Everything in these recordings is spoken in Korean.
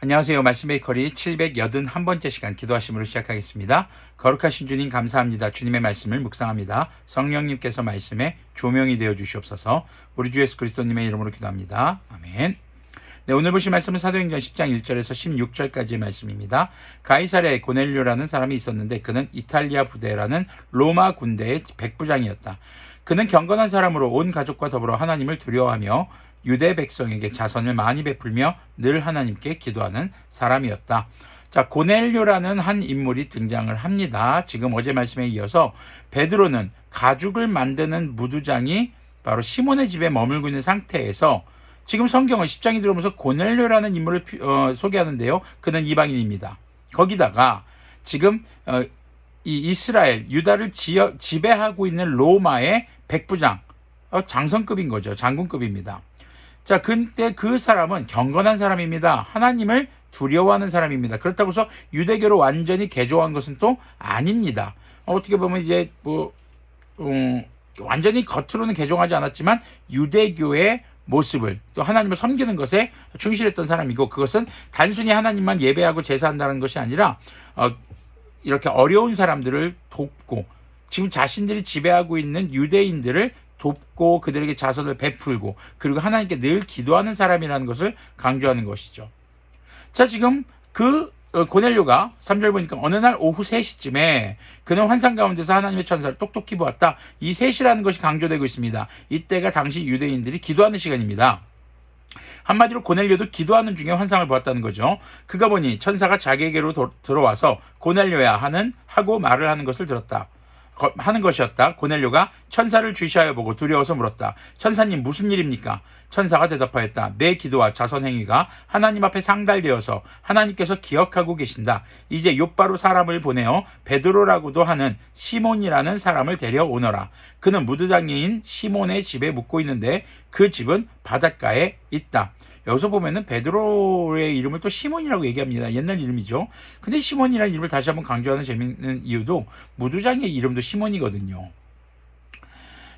안녕하세요. 말씀 베이커리 781번째 시간 기도하심으로 시작하겠습니다. 거룩하신 주님 감사합니다. 주님의 말씀을 묵상합니다. 성령님께서 말씀에 조명이 되어 주시옵소서. 우리 주 예수 그리스도님의 이름으로 기도합니다. 아멘. 네, 오늘 보실 말씀은 사도행전 10장 1절에서 16절까지의 말씀입니다. 가이사랴에 고넬료라는 사람이 있었는데 그는 이탈리아 부대라는 로마 군대의 백부장이었다. 그는 경건한 사람으로 온 가족과 더불어 하나님을 두려워하며 유대 백성에게 자선을 많이 베풀며 늘 하나님께 기도하는 사람이었다. 자, 고넬료라는 한 인물이 등장을 합니다. 지금 어제 말씀에 이어서 베드로는 가죽을 만드는 무두장이 바로 시몬의 집에 머물고 있는 상태에서 지금 성경은 10장이 들어오면서 고넬료라는 인물을 소개하는데요. 그는 이방인입니다. 거기다가 지금 이 이스라엘, 유다를 지배하고 있는 로마의 백부장, 장성급인 거죠. 장군급입니다. 자, 근데 그 사람은 경건한 사람입니다. 하나님을 두려워하는 사람입니다. 그렇다고 해서 유대교로 완전히 개종한 것은 또 아닙니다. 어떻게 보면 이제 완전히 겉으로는 개종하지 않았지만 유대교의 모습을 또 하나님을 섬기는 것에 충실했던 사람이고, 그것은 단순히 하나님만 예배하고 제사한다는 것이 아니라 이렇게 어려운 사람들을 돕고 지금 자신들이 지배하고 있는 유대인들을 돕고 그들에게 자선을 베풀고 그리고 하나님께 늘 기도하는 사람이라는 것을 강조하는 것이죠. 자, 지금 그 고넬료가 3절 보니까 어느 날 오후 3시쯤에 그는 환상 가운데서 하나님의 천사를 똑똑히 보았다. 이 3시라는 것이 강조되고 있습니다. 이때가 당시 유대인들이 기도하는 시간입니다. 한마디로 고넬료도 기도하는 중에 환상을 보았다는 거죠. 그가 보니 천사가 자기에게로 들어와서 고넬료야 하고 말을 하는 것을 들었다. 하는 것이었다. 고넬료가 천사를 주시하여 보고 두려워서 물었다. 천사님, 무슨 일입니까? 천사가 대답하였다. 내 기도와 자선 행위가 하나님 앞에 상달되어서 하나님께서 기억하고 계신다. 이제 욥바로 사람을 보내어 베드로라고도 하는 시몬이라는 사람을 데려오너라. 그는 무두장이인 시몬의 집에 묵고 있는데 그 집은 바닷가에 있다. 여기서 보면은 베드로의 이름을 또 시몬이라고 얘기합니다. 옛날 이름이죠. 근데 시몬이라는 이름을 다시 한번 강조하는 재미있는 이유도 무두장의 이름도 시몬이거든요.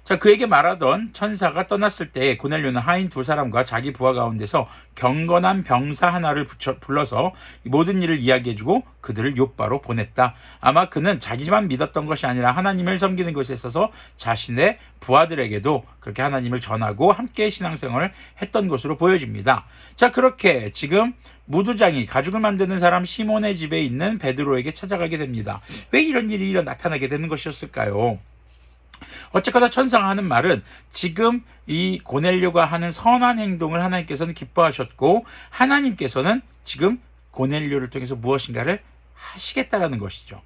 자, 그에게 말하던 천사가 떠났을 때 고넬료는 하인 2사람과 자기 부하 가운데서 경건한 병사 하나를 불러서 모든 일을 이야기해주고 그들을 욥바로 보냈다. 아마 그는 자기만 믿었던 것이 아니라 하나님을 섬기는 것에 있어서 자신의 부하들에게도 그렇게 하나님을 전하고 함께 신앙생활을 했던 것으로 보여집니다. 자, 그렇게 지금 무두장이 가죽을 만드는 사람 시몬의 집에 있는 베드로에게 찾아가게 됩니다. 왜 이런 일이 나타나게 되는 것이었을까요? 어쨌거나 천사가 하는 말은 지금 이 고넬료가 하는 선한 행동을 하나님께서는 기뻐하셨고 가하나님께서는 지금 고넬료를 통해서 무엇인가를 하시겠다라는 것이죠.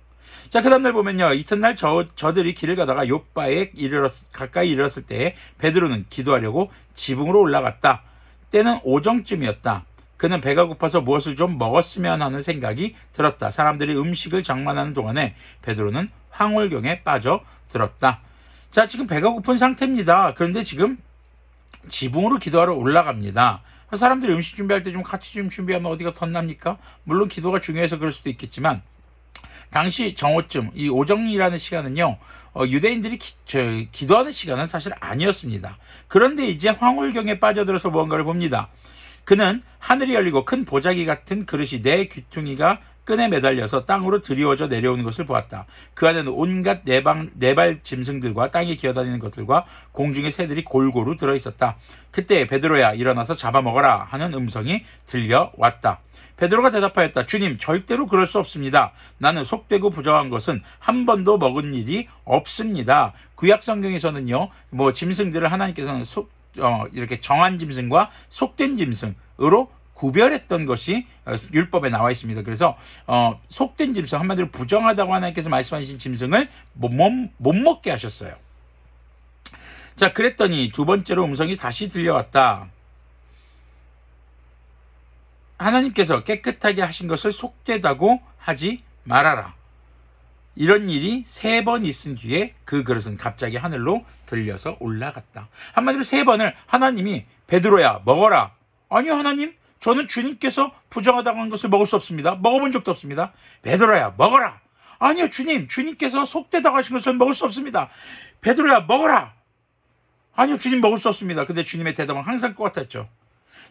자, 그 다음날 보면요. 이튿날 저들이 길을 가다가 욥바에 가까이 이르렀을 때 베드로는 기도하려고 지붕으로 올라갔다. 때는 오정쯤이었다. 그는 배가 고파서 무엇을 좀 먹었으면 하는 생각이 들었다. 사람들이 음식을 장만하는 동안에 베드로는 황홀경에 빠져들었다. 자, 지금 배가 고픈 상태입니다. 그런데 지금 지붕으로 기도하러 올라갑니다. 사람들이 음식 준비할 때 좀 같이 좀 준비하면 어디가 덧납니까? 물론 기도가 중요해서 그럴 수도 있겠지만 당시 정오쯤, 이 오정이라는 시간은요, 유대인들이 기도하는 시간은 사실 아니었습니다. 그런데 이제 황홀경에 빠져들어서 무언가를 봅니다. 그는 하늘이 열리고 큰 보자기 같은 그릇이 네 귀퉁이가 끈에 매달려서 땅으로 드리워져 내려오는 것을 보았다. 그 안에는 온갖 네발 짐승들과 땅에 기어다니는 것들과 공중의 새들이 골고루 들어있었다. 그때 베드로야, 일어나서 잡아먹어라 하는 음성이 들려왔다. 베드로가 대답하였다. 주님, 절대로 그럴 수 없습니다. 나는 속되고 부정한 것은 한 번도 먹은 일이 없습니다. 구약 성경에서는요, 짐승들을 하나님께서는 이렇게 정한 짐승과 속된 짐승으로 구별했던 것이 율법에 나와 있습니다. 그래서 속된 짐승, 한마디로 부정하다고 하나님께서 말씀하신 짐승을 못 먹게 하셨어요. 자, 그랬더니 두 번째로 음성이 다시 들려왔다. 하나님께서 깨끗하게 하신 것을 속되다고 하지 말아라. 이런 일이 3번 있은 뒤에 그 그릇은 갑자기 하늘로 들려서 올라갔다. 한마디로 3번을 하나님이 베드로야, 먹어라. 아니요, 하나님, 저는 주님께서 부정하다고 한 것을 먹을 수 없습니다. 먹어본 적도 없습니다. 베드로야, 먹어라. 아니요, 주님께서 속되다고 하신 것을 먹을 수 없습니다. 베드로야, 먹어라. 아니요, 주님 먹을 수 없습니다. 근데 주님의 대답은 항상 똑같았죠.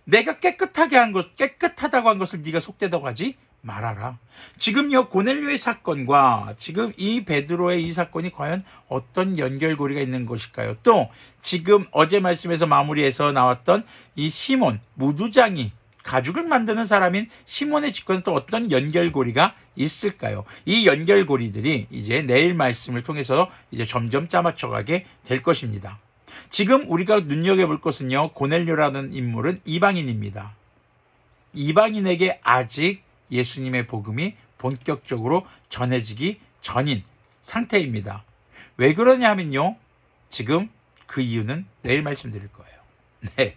내가 깨끗하다고 한 것을 네가 속되다고 하지 말아라. 지금요, 고넬료의 사건과 지금 이 베드로의 이 사건이 과연 어떤 연결고리가 있는 것일까요? 또 지금 어제 말씀에서 마무리해서 나왔던 이 시몬, 무두장이 가죽을 만드는 사람인 시몬의 직권은 또 어떤 연결고리가 있을까요? 이 연결고리들이 이제 내일 말씀을 통해서 이제 점점 짜맞춰가게 될 것입니다. 지금 우리가 눈여겨볼 것은요, 고넬료라는 인물은 이방인입니다. 이방인에게 아직 예수님의 복음이 본격적으로 전해지기 전인 상태입니다. 왜 그러냐 하면요, 지금 그 이유는 내일 말씀드릴 거예요. 네.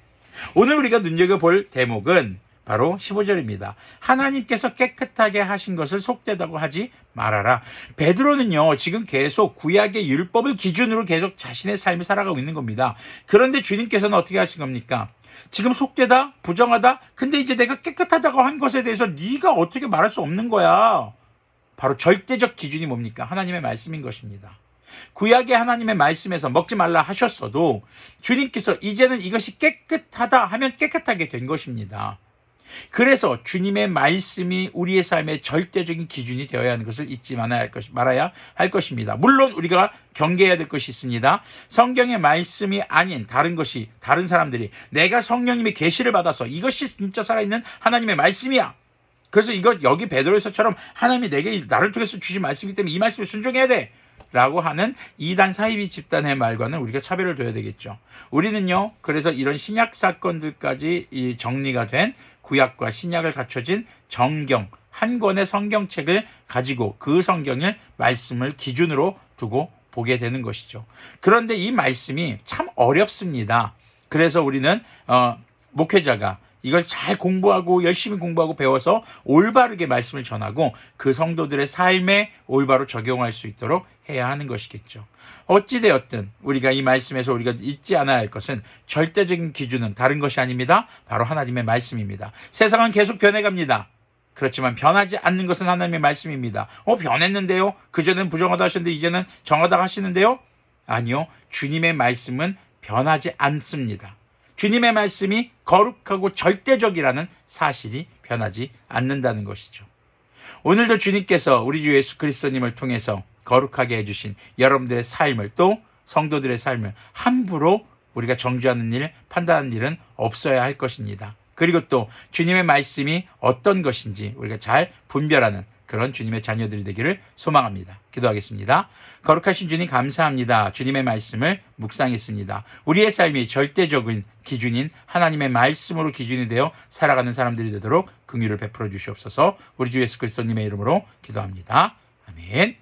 오늘 우리가 눈여겨볼 대목은 바로 15절입니다. 하나님께서 깨끗하게 하신 것을 속되다고 하지 말아라. 베드로는요, 지금 계속 구약의 율법을 기준으로 계속 자신의 삶을 살아가고 있는 겁니다. 그런데 주님께서는 어떻게 하신 겁니까? 지금 속되다, 부정하다, 근데 이제 내가 깨끗하다고 한 것에 대해서 네가 어떻게 말할 수 없는 거야. 바로 절대적 기준이 뭡니까? 하나님의 말씀인 것입니다. 구약의 하나님의 말씀에서 먹지 말라 하셨어도 주님께서 이제는 이것이 깨끗하다 하면 깨끗하게 된 것입니다. 그래서 주님의 말씀이 우리의 삶의 절대적인 기준이 되어야 하는 것을 잊지 말아야 할 것입니다. 물론 우리가 경계해야 될 것이 있습니다. 성경의 말씀이 아닌 다른 사람들이 내가 성령님의 계시를 받아서 이것이 진짜 살아있는 하나님의 말씀이야. 그래서 여기 베드로에서처럼 하나님이 나를 통해서 주신 말씀이기 때문에 이 말씀에 순종해야 돼 라고 하는 이단 사이비 집단의 말과는 우리가 차별을 둬야 되겠죠. 우리는요, 그래서 이런 신약 사건들까지 정리가 된 구약과 신약을 갖춰진 정경 한 권의 성경책을 가지고 그 성경의 말씀을 기준으로 두고 보게 되는 것이죠. 그런데 이 말씀이 참 어렵습니다. 그래서 우리는 목회자가 이걸 잘 공부하고 열심히 공부하고 배워서 올바르게 말씀을 전하고 그 성도들의 삶에 올바로 적용할 수 있도록 해야 하는 것이겠죠. 어찌되었든 우리가 이 말씀에서 우리가 잊지 않아야 할 것은 절대적인 기준은 다른 것이 아닙니다. 바로 하나님의 말씀입니다. 세상은 계속 변해갑니다. 그렇지만 변하지 않는 것은 하나님의 말씀입니다. 변했는데요? 그전에는 부정하다 하셨는데 이제는 정하다 하시는데요? 아니요. 주님의 말씀은 변하지 않습니다. 주님의 말씀이 거룩하고 절대적이라는 사실이 변하지 않는다는 것이죠. 오늘도 주님께서 우리 주 예수 그리스도님을 통해서 거룩하게 해주신 여러분들의 삶을 또 성도들의 삶을 함부로 우리가 정죄하는 일, 판단하는 일은 없어야 할 것입니다. 그리고 또 주님의 말씀이 어떤 것인지 우리가 잘 분별하는 그런 주님의 자녀들이 되기를 소망합니다. 기도하겠습니다. 거룩하신 주님 감사합니다. 주님의 말씀을 묵상했습니다. 우리의 삶이 절대적인 기준인 하나님의 말씀으로 기준이 되어 살아가는 사람들이 되도록 긍휼을 베풀어 주시옵소서. 우리 주 예수 그리스도님의 이름으로 기도합니다. 아멘.